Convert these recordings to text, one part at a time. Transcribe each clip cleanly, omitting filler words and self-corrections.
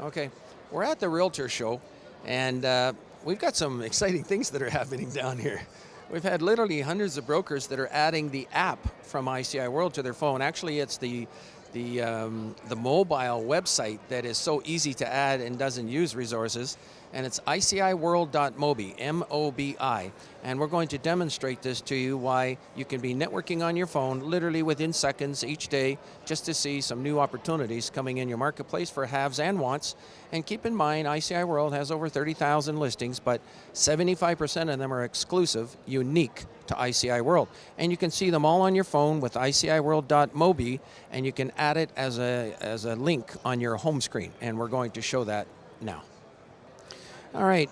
Okay, we're at the Realtor Show, and we've got some exciting things that are happening down here. We've had literally hundreds of brokers that are adding the app from ICI World to their phone. Actually, it's the mobile website that is so easy to add and doesn't use resources, and it's iciworld.mobi, M-O-B-I. And we're going to demonstrate this to you, why you can be networking on your phone literally within seconds each day, just to see some new opportunities coming in your marketplace for haves and wants. And keep in mind, ICI World has over 30,000 listings, but 75% of them are exclusive, unique to ICI World. And you can see them all on your phone with iciworld.mobi, and you can add it as a link on your home screen. And we're going to show that now. All right,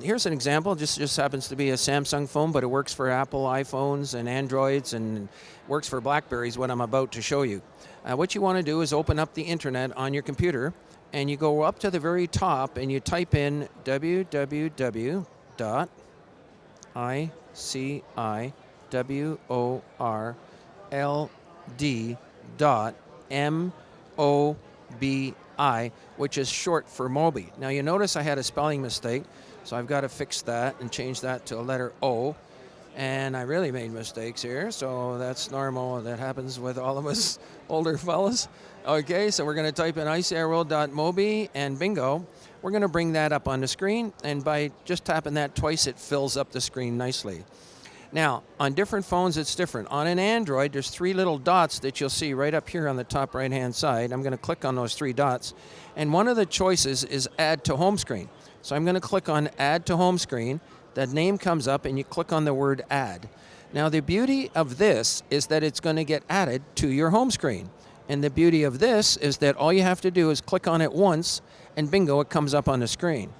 here's an example. Just happens to be a Samsung phone, but it works for Apple iPhones and Androids, and works for Blackberries, what I'm about to show you. What you want to do is open up the internet on your computer, and you go up to the very top and you type in www.iciworld.mobi, which is short for Mobi. Now you notice I had a spelling mistake, so I've got to fix that and change that to a letter O. And I really made mistakes here, so that's normal. That happens with all of us older fellas. Okay, so we're going to type in iciworld.mobi, and bingo, we're going to bring that up on the screen, and by just tapping that twice, it fills up the screen nicely. Now, on different phones, it's different. On an Android, there's three little dots that you'll see right up here on the top right-hand side. I'm going to click on those three dots, and one of the choices is Add to Home Screen. So I'm going to click on Add to Home Screen. That name comes up, and you click on the word Add. Now, the beauty of this is that it's going to get added to your home screen. And the beauty of this is that all you have to do is click on it once, and bingo, it comes up on the screen.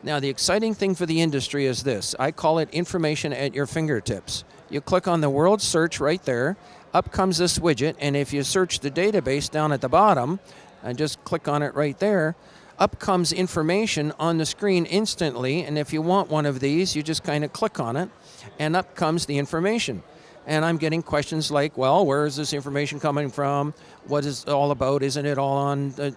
Now, the exciting thing for the industry is this. I call it information at your fingertips. You click on the World Search right there. Up comes this widget, and if you search the database down at the bottom, and just click on it right there, up comes information on the screen instantly, and if you want one of these, you just kind of click on it, and up comes the information. And I'm getting questions like, well, where is this information coming from? What is it all about? Isn't it all on the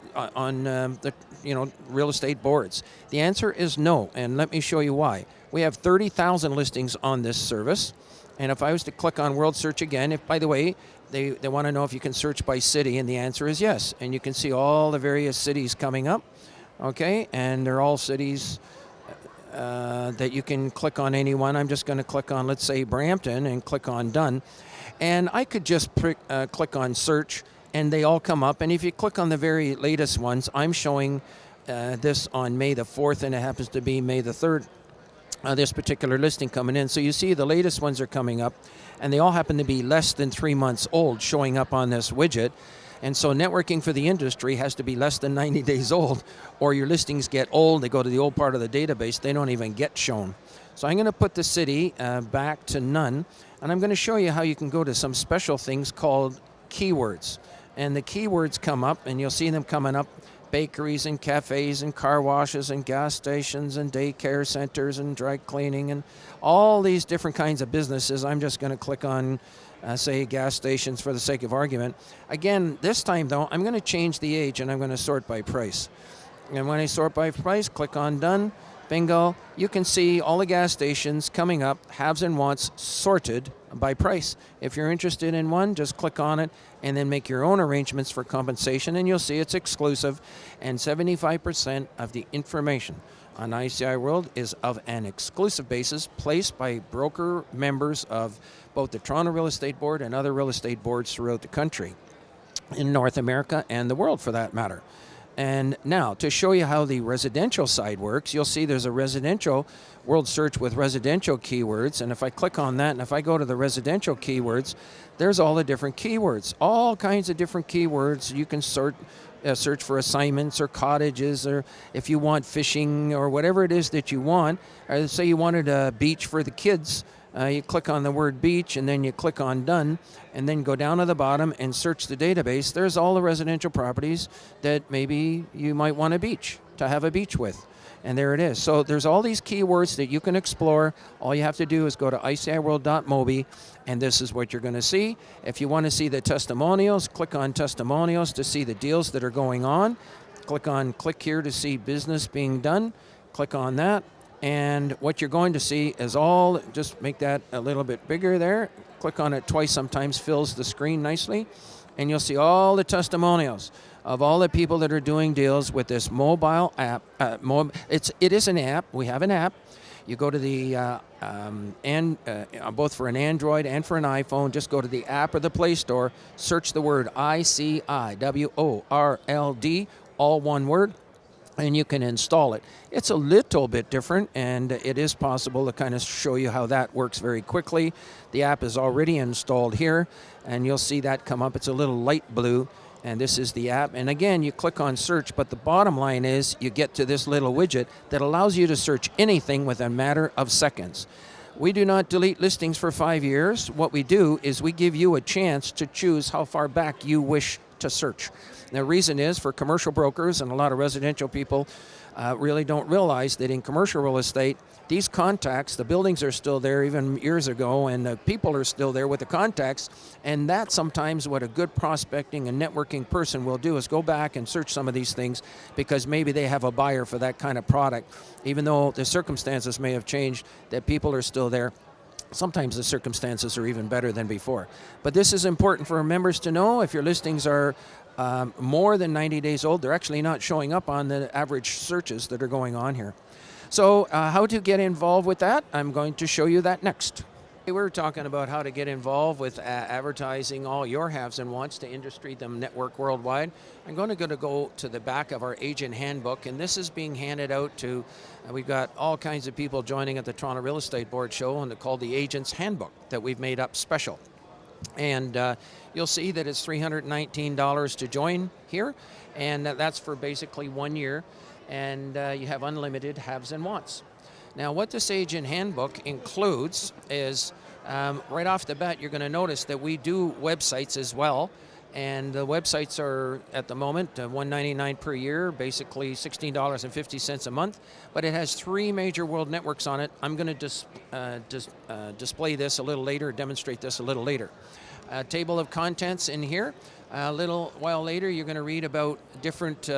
real estate boards? The answer is no, and let me show you why. We have 30,000 listings on this service, and if I was to click on World Search again, if, by the way, they want to know if you can search by city, and the answer is yes. And you can see all the various cities coming up, okay? And they're all cities that you can click on any one. I'm just going to click on, let's say, Brampton, and click on Done. And I could just click on Search, and they all come up. And if you click on the very latest ones, I'm showing this on May the 4th, and it happens to be May the 3rd, this particular listing coming in. So you see the latest ones are coming up, and they all happen to be less than 3 months old showing up on this widget. And so networking for the industry has to be less than 90 days old, or your listings get old, they go to the old part of the database, they don't even get shown. So I'm going to put the city back to none, and I'm going to show you how you can go to some special things called keywords. And the keywords come up, and you'll see them coming up: bakeries and cafes and car washes and gas stations and daycare centers and dry cleaning and all these different kinds of businesses. I'm just going to click on say gas stations for the sake of argument. Again, this time though, I'm going to change the age, and I'm going to sort by price. And when I sort by price, click on Done, bingo, you can see all the gas stations coming up, haves and wants, sorted by price. If you're interested in one, just click on it and then make your own arrangements for compensation, and you'll see it's exclusive, and 75% of the information on ICI World is of an exclusive basis, placed by broker members of both the Toronto Real Estate Board and other real estate boards throughout the country, in North America and the world for that matter. And now, to show you how the residential side works, you'll see there's a residential World Search with residential keywords, and if I click on that, and if I go to the residential keywords, there's all the different keywords, all kinds of different keywords. You can search for assignments or cottages, or if you want fishing or whatever it is that you want. Or say you wanted a beach for the kids, you click on the word beach, and then you click on Done, and then go down to the bottom and search the database. There's all the residential properties that maybe you might want a beach, to have a beach with. And there it is. So there's all these keywords that you can explore. All you have to do is go to iciworld.mobi, and this is what you're going to see. If you want to see the testimonials, click on testimonials to see the deals that are going on. click here to see business being done. Click on that. And what you're going to see is just make that a little bit bigger there. Click on it twice, sometimes fills the screen nicely. And you'll see all the testimonials of all the people that are doing deals with this mobile app. It is an app. We have an app. You go to the, both for an Android and for an iPhone, just go to the app or the Play Store, search the word ICIWORLD, all one word, and you can install it. It's a little bit different, and it is possible to kind of show you how that works very quickly. The app is already installed here, and you'll see that come up. It's a little light blue, and this is the app. And again, you click on search, but the bottom line is you get to this little widget that allows you to search anything within a matter of seconds. We do not delete listings for 5 years. What we do is we give you a chance to choose how far back you wish to search. The reason is for commercial brokers and a lot of residential people really don't realize that in commercial real estate, these contacts, the buildings are still there even years ago, and the people are still there with the contacts, and that's sometimes what a good prospecting and networking person will do is go back and search some of these things because maybe they have a buyer for that kind of product. Even though the circumstances may have changed, that people are still there. Sometimes the circumstances are even better than before. But this is important for members to know. If your listings are more than 90 days old, they're actually not showing up on the average searches that are going on here. So how to get involved with that, I'm going to show you that next. We're talking about how to get involved with advertising all your haves and wants to Industry Them Network worldwide. I'm going to go to the back of our agent handbook, and this is being handed out to, we've got all kinds of people joining at the Toronto Real Estate Board show, and it's called the Agent's Handbook that we've made up special. And you'll see that it's $319 to join here, and that's for basically 1 year, and you have unlimited haves and wants. Now, what this agent handbook includes is, right off the bat, you're going to notice that we do websites as well, and the websites are, at the moment, $199 per year, basically $16.50 a month, but it has 3 major world networks on it. I'm going to display this a little later, demonstrate this a little later. Table of contents in here. A little while later, you're going to read about different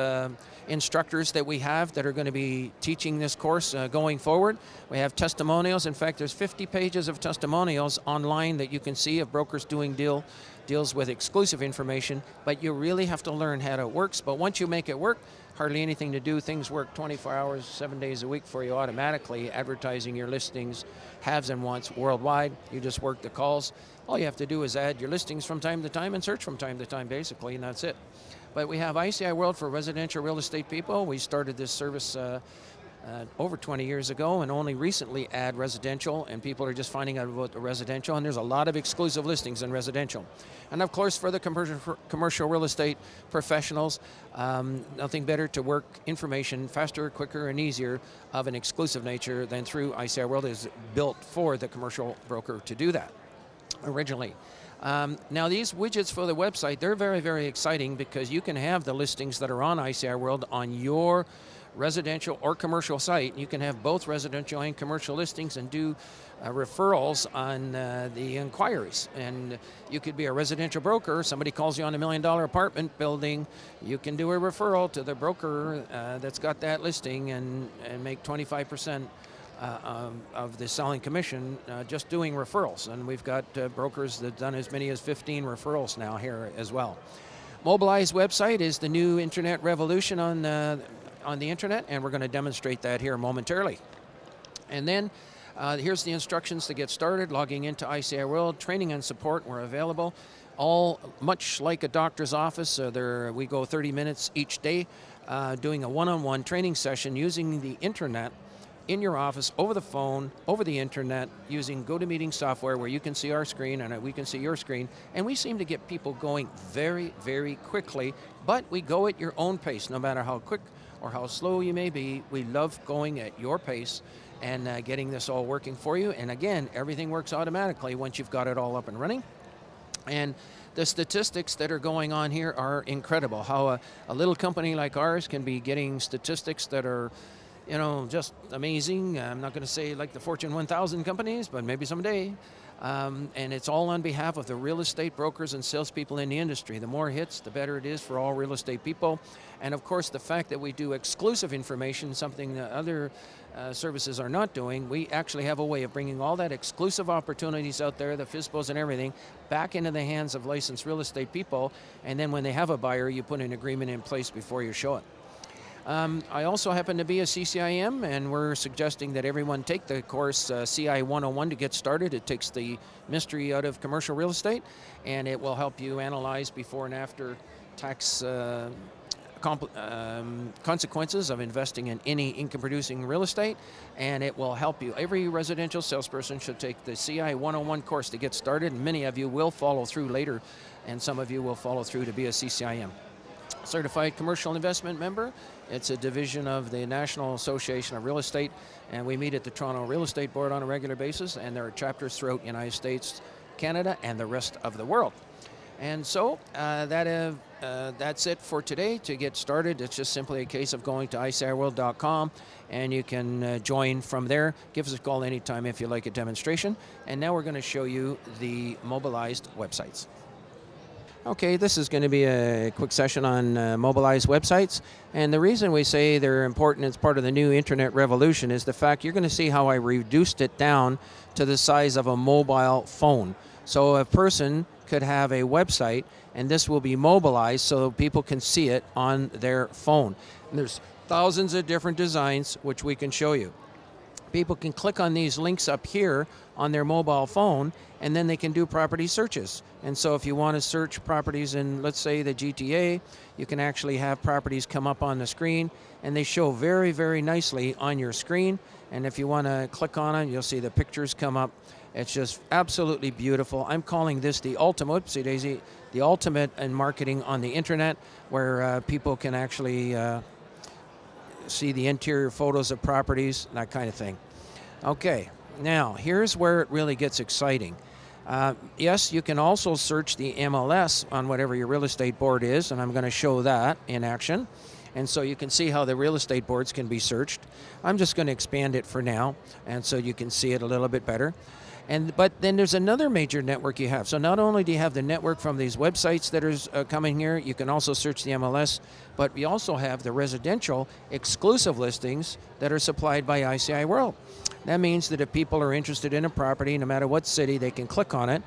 instructors that we have that are going to be teaching this course going forward. We have testimonials. In fact, there's 50 pages of testimonials online that you can see of brokers doing deals with exclusive information, but you really have to learn how it works. But once you make it work, hardly anything to do. Things work 24 hours, 7 days a week for you automatically, advertising your listings, haves and wants worldwide. You just work the calls. All you have to do is add your listings from time to time and search from time to time, basically, and that's it. But we have ICI World for residential real estate people. We started this service over 20 years ago and only recently add residential, and people are just finding out about the residential, and there's a lot of exclusive listings in residential. And of course, for the commercial real estate professionals, nothing better to work information faster, quicker, and easier of an exclusive nature than through ICI World. It is built for the commercial broker to do that originally. Now these widgets for the website, they're very, very exciting because you can have the listings that are on ICI World on your residential or commercial site. You can have both residential and commercial listings and do referrals on the inquiries. And you could be a residential broker, somebody calls you on $1 million apartment building, you can do a referral to the broker that's got that listing and make 25% of the selling commission just doing referrals. And we've got brokers that have done as many as 15 referrals now here as well. Mobilize website is the new internet revolution on the internet, and we're going to demonstrate that here momentarily. And then here's the instructions to get started, logging into ICI World. Training and support were available, all much like a doctor's office. We go 30 minutes each day doing a one-on-one training session using the internet in your office, over the phone, over the internet, using GoToMeeting software where you can see our screen and we can see your screen. And we seem to get people going very, very quickly, but we go at your own pace. No matter how quick or how slow you may be, we love going at your pace and getting this all working for you. And again, everything works automatically once you've got it all up and running. And the statistics that are going on here are incredible. How a little company like ours can be getting statistics that are, you know, just amazing. I'm not going to say like the Fortune 1000 companies, but maybe someday. And it's all on behalf of the real estate brokers and salespeople in the industry. The more hits, the better it is for all real estate people. And of course, the fact that we do exclusive information, something that other services are not doing, we actually have a way of bringing all that exclusive opportunities out there, the FSBOs and everything, back into the hands of licensed real estate people. And then when they have a buyer, you put an agreement in place before you show it. I also happen to be a CCIM, and we're suggesting that everyone take the course CI 101 to get started. It takes the mystery out of commercial real estate, and it will help you analyze before and after tax consequences of investing in any income-producing real estate, and it will help you. Every residential salesperson should take the CI 101 course to get started, and many of you will follow through later, and some of you will follow through to be a CCIM. Certified Commercial Investment Member. It's a division of the National Association of Real Estate, and we meet at the Toronto Real Estate Board on a regular basis, and there are chapters throughout the United States, Canada, and the rest of the world. And so that's it for today. To get started, it's just simply a case of going to iciworld.com, and you can join from there. Give us a call anytime if you like a demonstration. And now we're going to show you the mobilized websites. Okay, this is going to be a quick session on mobilized websites, and the reason we say they're important as part of the new internet revolution is the fact you're going to see how I reduced it down to the size of a mobile phone. So a person could have a website, and this will be mobilized so people can see it on their phone. And there's thousands of different designs which we can show you. People can click on these links up here on their mobile phone, and then they can do property searches. And so if you want to search properties in, let's say, the GTA, you can actually have properties come up on the screen, and they show very, very nicely on your screen. And if you want to click on it, you'll see the pictures come up. It's just absolutely beautiful. I'm calling this the ultimate, see Daisy, the ultimate in marketing on the internet, where people can actually see the interior photos of properties, that kind of thing. Okay, now here's where it really gets exciting. Yes, you can also search the MLS on whatever your real estate board is, and I'm going to show that in action. And so you can see how the real estate boards can be searched. I'm just going to expand it for now, and so you can see it a little bit better. But then there's another major network you have. So not only do you have the network from these websites that are coming here, you can also search the MLS, but we also have the residential exclusive listings that are supplied by ICI World. That means that if people are interested in a property, no matter what city, they can click on it,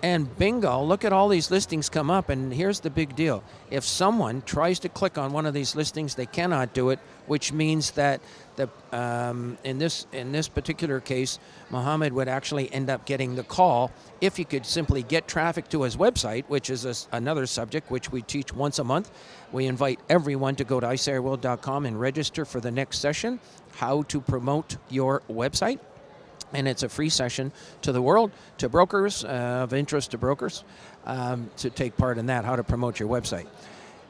and bingo, look at all these listings come up, and here's the big deal. If someone tries to click on one of these listings, they cannot do it, which means that in this particular case, Mohammed would actually end up getting the call if he could simply get traffic to his website, which is another subject which we teach once a month. We invite everyone to go to iciworld.com and register for the next session, how to promote your website. And it's a free session to the world, to brokers, of interest to brokers, to take part in that, how to promote your website.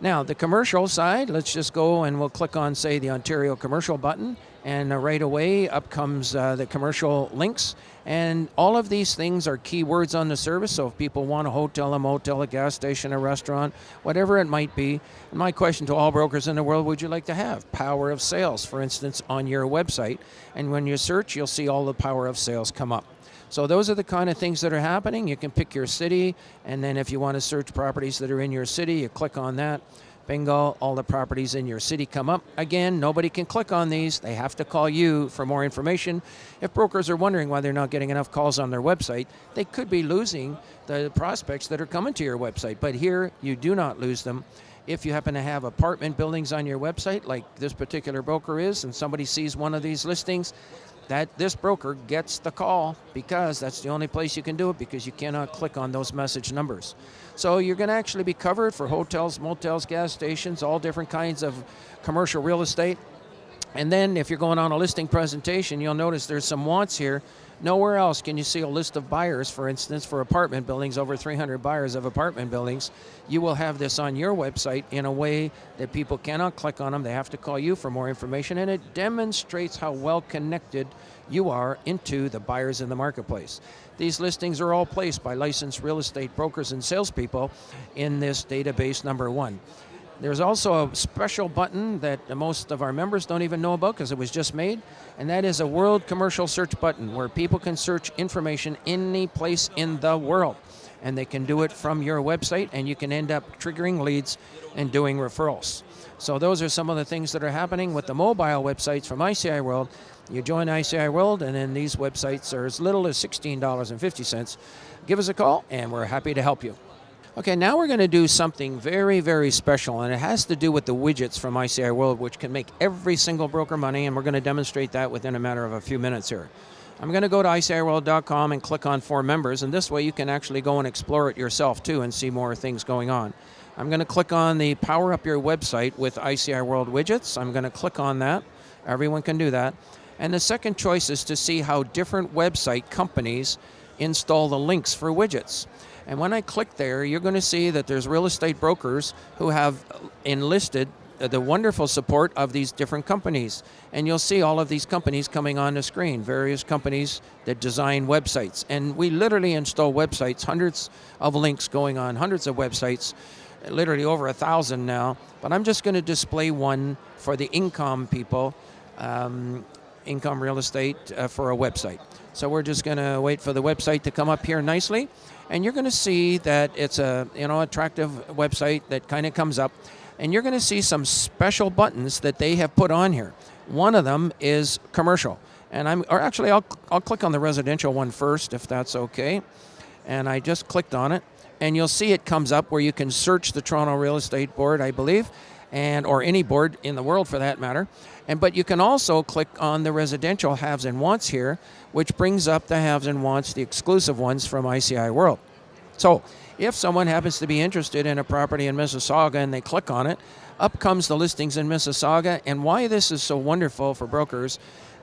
Now, the commercial side, let's just go and we'll click on, say, the Ontario commercial button, and right away up comes the commercial links. And all of these things are keywords on the service, so if people want a hotel, a motel, a gas station, a restaurant, whatever it might be. And my question to all brokers in the world, would you like to have power of sales, for instance, on your website? And when you search, you'll see all the power of sales come up. So those are the kind of things that are happening. You can pick your city, and then if you want to search properties that are in your city, you click on that. Bingo, all the properties in your city come up. Again, nobody can click on these. They have to call you for more information. If brokers are wondering why they're not getting enough calls on their website, they could be losing the prospects that are coming to your website. But here, you do not lose them. If you happen to have apartment buildings on your website, like this particular broker is, and somebody sees one of these listings, that this broker gets the call, because that's the only place you can do it, because you cannot click on those message numbers. So you're going to actually be covered for hotels, motels, gas stations, all different kinds of commercial real estate. And then if you're going on a listing presentation, you'll notice there's some wants here. Nowhere else can you see a list of buyers, for instance, for apartment buildings, over 300 buyers of apartment buildings. You will have this on your website in a way that people cannot click on them. They have to call you for more information, and it demonstrates how well connected you are into the buyers in the marketplace. These listings are all placed by licensed real estate brokers and salespeople in this database number one. There's also a special button that most of our members don't even know about because it was just made, and that is a world commercial search button where people can search information any place in the world. And they can do it from your website, and you can end up triggering leads and doing referrals. So those are some of the things that are happening with the mobile websites from ICI World. You join ICI World, and then these websites are as little as $16.50. Give us a call, and we're happy to help you. Okay, now we're going to do something very, very special, and it has to do with the widgets from ICI World, which can make every single broker money, and we're going to demonstrate that within a matter of a few minutes here. I'm going to go to ICIWorld.com and click on For Members, and this way you can actually go and explore it yourself too and see more things going on. I'm going to click on the Power Up Your Website with ICI World widgets. I'm going to click on that. Everyone can do that. And the second choice is to see how different website companies install the links for widgets. And when I click there, you're going to see that there's real estate brokers who have enlisted the wonderful support of these different companies. And you'll see all of these companies coming on the screen, various companies that design websites. And we literally install websites, hundreds of links going on, hundreds of websites, literally over 1,000 now. But I'm just going to display one for the income people, income real estate for a website. So we're just going to wait for the website to come up here nicely. And you're going to see that it's a attractive website that kind of comes up. And you're going to see some special buttons that they have put on here. One of them is commercial. And I'll click on the residential one first, if that's okay. And I just clicked on it. And you'll see it comes up where you can search the Toronto Real Estate Board, I believe, or any board in the world for that matter. But you can also click on the residential haves and wants here, which brings up the haves and wants, the exclusive ones from ICI World. So if someone happens to be interested in a property in Mississauga and they click on it, up comes the listings in Mississauga. And why this is so wonderful for brokers,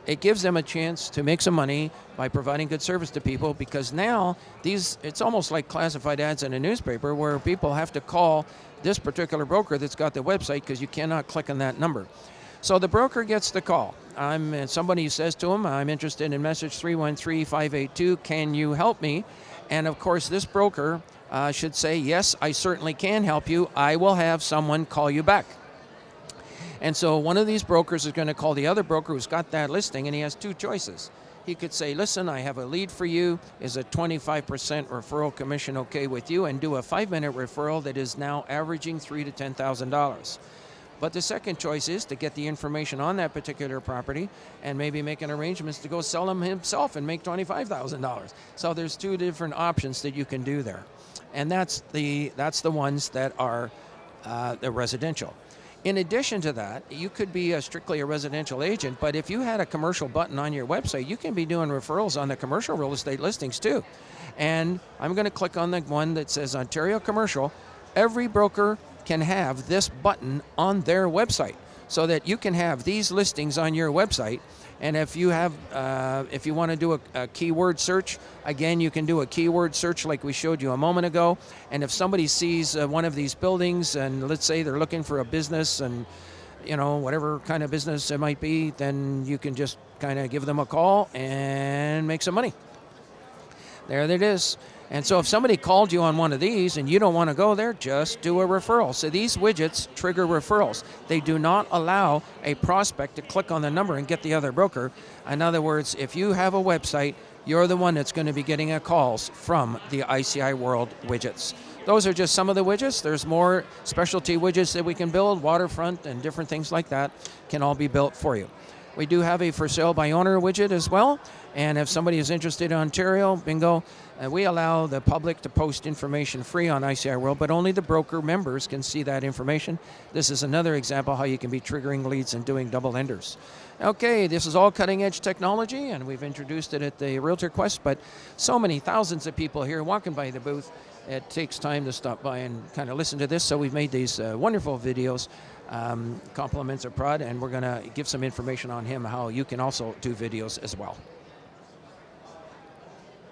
it gives them a chance to make some money by providing good service to people, because now it's almost like classified ads in a newspaper where people have to call this particular broker that's got the website because you cannot click on that number. So the broker gets the call. Somebody says to him, I'm interested in message 313582, can you help me? And of course this broker should say, yes, I certainly can help you. I will have someone call you back. And so one of these brokers is going to call the other broker who's got that listing, and he has two choices. He could say, listen, I have a lead for you. Is a 25% referral commission okay with you? And do a 5-minute referral that is now averaging $3,000 to $10,000. But the second choice is to get the information on that particular property and maybe make an arrangements to go sell them himself and make $25,000. So there's two different options that you can do there. And that's the ones that are the residential. In addition to that, you could be strictly a residential agent, but if you had a commercial button on your website, you can be doing referrals on the commercial real estate listings too. And I'm going to click on the one that says Ontario Commercial. Every broker can have this button on their website so that you can have these listings on your website. And if you want to do a keyword search, again, you can do a keyword search like we showed you a moment ago. And if somebody sees one of these buildings, and let's say they're looking for a business, and whatever kind of business it might be, then you can just kind of give them a call and make some money. There it is. And so if somebody called you on one of these and you don't want to go there, just do a referral. So these widgets trigger referrals. They do not allow a prospect to click on the number and get the other broker. In other words, if you have a website, you're the one that's going to be getting calls from the ICI World widgets. Those are just some of the widgets. There's more specialty widgets that we can build, waterfront and different things like that can all be built for you. We do have a for sale by owner widget as well. And if somebody is interested in Ontario, bingo, we allow the public to post information free on ICI World, but only the broker members can see that information. This is another example how you can be triggering leads and doing double enders. Okay, this is all cutting edge technology, and we've introduced it at the Realtor Quest, but so many thousands of people here walking by the booth. It takes time to stop by and kind of listen to this, so we've made these wonderful videos. Compliments of Prad, and we're going to give some information on him, how you can also do videos as well.